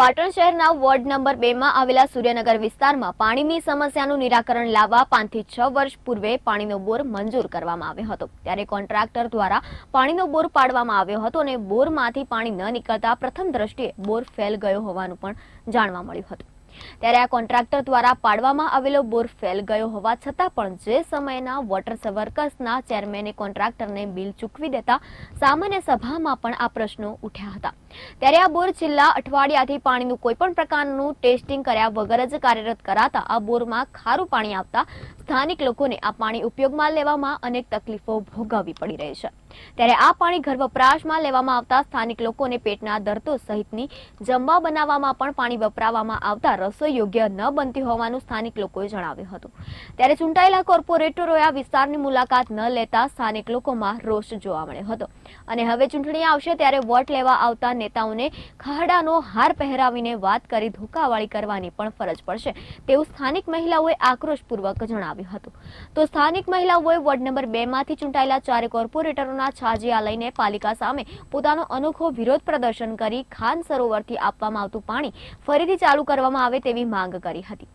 પાટણ શહેરના ward number 2 માં આવેલા સૂર્યનગર વિસ્તારમાં પાણીની સમસ્યાનું નિરાકરણ લાવવા 5 થી 6 વર્ષ પૂર્વે પાણીનો બોર મંજૂર કરવામાં આવ્યો હતો। ત્યારે કોન્ટ્રાક્ટર દ્વારા પાણીનો બોર પાડવામાં આવ્યો હતો અને બોરમાંથી પાણી ન નીકળતા પ્રથમ દ્રષ્ટિએ બોર ફેલ ગયો હોવાનું પણ જાણવા મળ્યું હતું। ત્યારે આ કોન્ટ્રાક્ટર દ્વારા પાડવામાં આવેલો બોર ફેલ ગયો હોવા છતાં પણ જે સમયના વોટર વર્કર્સના ચેરમેને કોન્ટ્રાક્ટરને બિલ ચૂકવી દેતા સામાન્ય સભામાં પણ આ પ્રશ્નો ઉઠ્યા હતા। ત્યારે આ બોર છેલ્લા અઠવાડિયાથી પાણીનું કોઈપણ પ્રકારનું ટેસ્ટિંગ કર્યા વગર જ કાર્યરત કરાતા આ બોરમાં ખારું પાણી આવતા સ્થાનિક લોકોને આ પાણી ઉપયોગમાં લેવામાં અનેક તકલીફો ભોગવવી પડી રહી છે। ત્યારે આ પાણી ઘર વપરાશમાં લેવામાં આવતા સ્થાનિક લોકોને પેટના દર્દો સહિતની જમવા બનાવવામાં પણ પાણી વપરાવવામાં આવતા રસોઈ યોગ્ય ન બનતી હોવાનું સ્થાનિક લોકોએ જણાવ્યું હતું। ત્યારે ચૂંટાયેલા કોર્પોરેટરોએ આ વિસ્તારની મુલાકાત ન લેતા સ્થાનિક લોકોમાં રોષ જોવા મળ્યો હતો અને હવે ચૂંટણી આવશે ત્યારે વોટ લેવા આવતા નેતાઓને ખાડાનો હાર પહેરાવીને વાત કરી ધોકાવાળી કરવાની પણ ફરજ પડશે તેવું સ્થાનિક મહિલાઓએ આક્રોશપૂર્વક જણાવ્યું હતું। તો સ્થાનિક મહિલાઓએ વોર્ડ નંબર 2 માંથી ચૂંટાયેલા 4 કોર્પોરેટરોના છાજિયા લઈને પાલિકા સામે પોતાનો અનોખો વિરોધ પ્રદર્શન કરી ખાન સરોવરથી આપવામાં આવતું પાણી ફરીથી ચાલુ કરવામાં આવે તેવી માંગ કરી હતી।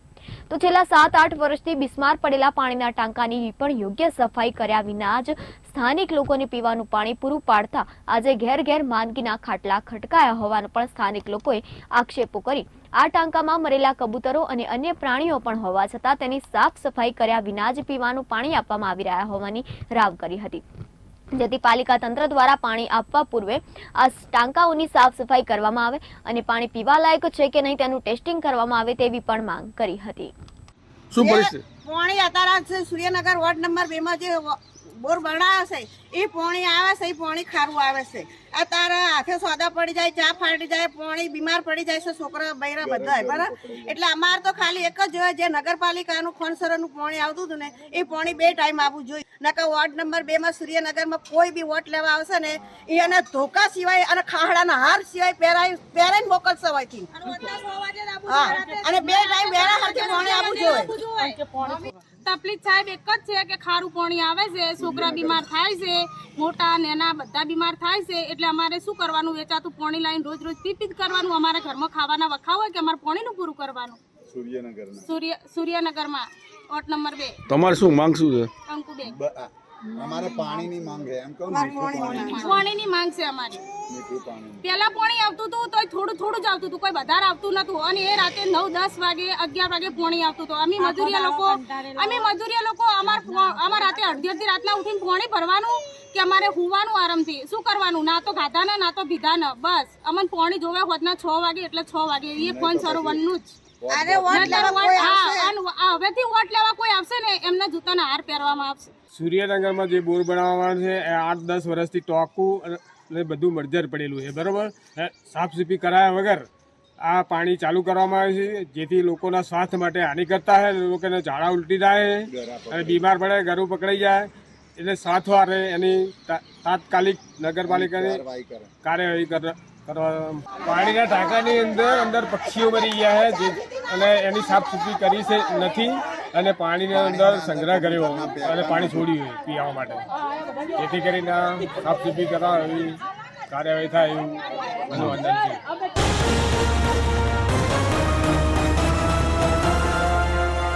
તો છેલ્લા 7-8 વર્ષથી બિસ્માર પડેલા પાણીના ટાંકાની પણ યોગ્ય સફાઈ કર્યા વિના જ સ્થાનિક લોકોને પીવાનું પાણી પૂરું પાડતા આજે ઘેર ઘેર માંદગીના ખાટલા ખટકાયા હોવાનો પણ સ્થાનિક લોકોએ આક્ષેપો કરી આ ટાંકામાં મરેલા કબૂતરો અને અન્ય પ્રાણીઓ પણ હોવા છતાં તેની સાફ સફાઈ કર્યા વિના જ પીવાનું પાણી આપવામાં આવી રહ્યા હોવાની રાવ કરી હતી। જેથી પાલિકા તંત્ર દ્વારા પાણી આપવા પૂર્વે આ ટાંકાઓની સાફ સફાઈ કરવામાં આવે અને પાણી પીવા લાયક છે કે નહીં તેનું ટેસ્ટિંગ કરવામાં આવે તેવી પણ માંગ કરી હતી। શું પરિસ્થિતિ? પાણી અત્યારે સૂર્યનગર વોર્ડ નંબર 2 માં જે બોર બનાવ્યો છે એ પાણી આવે છે, એ પાણી ખારું આવે છે। અત્યારે હાથે સોદા પડી જાય, ચા ફાટી જાય, પાણી બીમાર પડી જાય છે, છોકરા બૈરા બધા બરાબર। એટલે અમારે તો ખાલી એક જ જોઈએ, જે નગરપાલિકાનું ખોનસરનું પાણી આવતું હતું ને એ પાણી 2 ટાઈમ આવવું જોઈએ। નકર વોર્ડ નંબર 2 માં સૂર્યનગરમાં કોઈ બી વોટ લેવા આવશે ને એને ધોકા સિવાય અને ખાહડાના હાર સિવાય પહેરાઈને મોકલશે હોયથી। હા, અને 2 ટાઈમ વેરા હાથે પાણી આવવું જોઈએ। તકલીફ સાહેબ એક જ છે કે ખારું પાણી આવે છે, છોકરા બીમાર થાય છે, મોટા નેના બધા બીમાર થાય છે। એટલે અમારે શું કરવાનું? વેચાતું પાણી લાવીને રોજ રોજ પી કરવાનું? અમારે ઘરમાં ખાવાના વખા હોય કે અમારે પાણીનું પૂરું કરવાનું? સૂર્યનગરમાં વોર્ડ નંબર 2 તમારે શું માંગ શું છે? અંકુબેન, અમારે પાણીની માંગ છે, એમ કહું પાણીની માંગ છે અમારી। પેલા પાણી આવતું હતું તો થોડું થોડું જ આવતું હતું, કોઈ વધારે આવતું નતું અને એ રાતે 9-10 વાગે 11 વાગે પાણી આવતું હતું। અમે મજૂરિયા લોકો અમાર રાતે અડધી રાતના ઉઠીને પાણી ભરવાનું કે અમારે હુવાનું આરામથી શું કરવાનું? ના તો ગાધા ના તો પીધા ન, બસ અમને પાણી જોવે હોતના 6 વાગે એટલે 6 વાગે એ કોણ સરોવરનું જ। હવેથી વોટ લેવા કોઈ આવશે ને એમના જૂતાના હાર પહેરવામાં આવશે। સૂર્યનગરમાં જે બોર બનાવવામાં છે એ 8-10 વર્ષથી ટોકું અને બધું મર્જર પડેલું છે, બરાબર। સાફ સફાઈ કરાયા વગર આ પાણી ચાલુ કરવામાં આવે છે, જેથી લોકોના સ્વાસ્થ્ય માટે હાનિકર થાય, લોકોને ઝાડા ઉલટી થાય અને બીમાર પડે, ગળું પકડાઈ જાય। એટલે સાથવારે એની તાત્કાલિક નગરપાલિકાની કાર્યવાહી કરવા। પાણીના ટાંકાની અંદર પક્ષીઓ મરી ગયા છે અને એની સાફ સફાઈ કરી છે નથી અને પાણીની અંદર સંગ્રહ કર્યો અને પાણી છોડ્યું પીવા માટે, જેથી કરીને સાફ સફાઈ કરવા એવી કાર્યવાહી થાય એવું મને અંદાજ છે।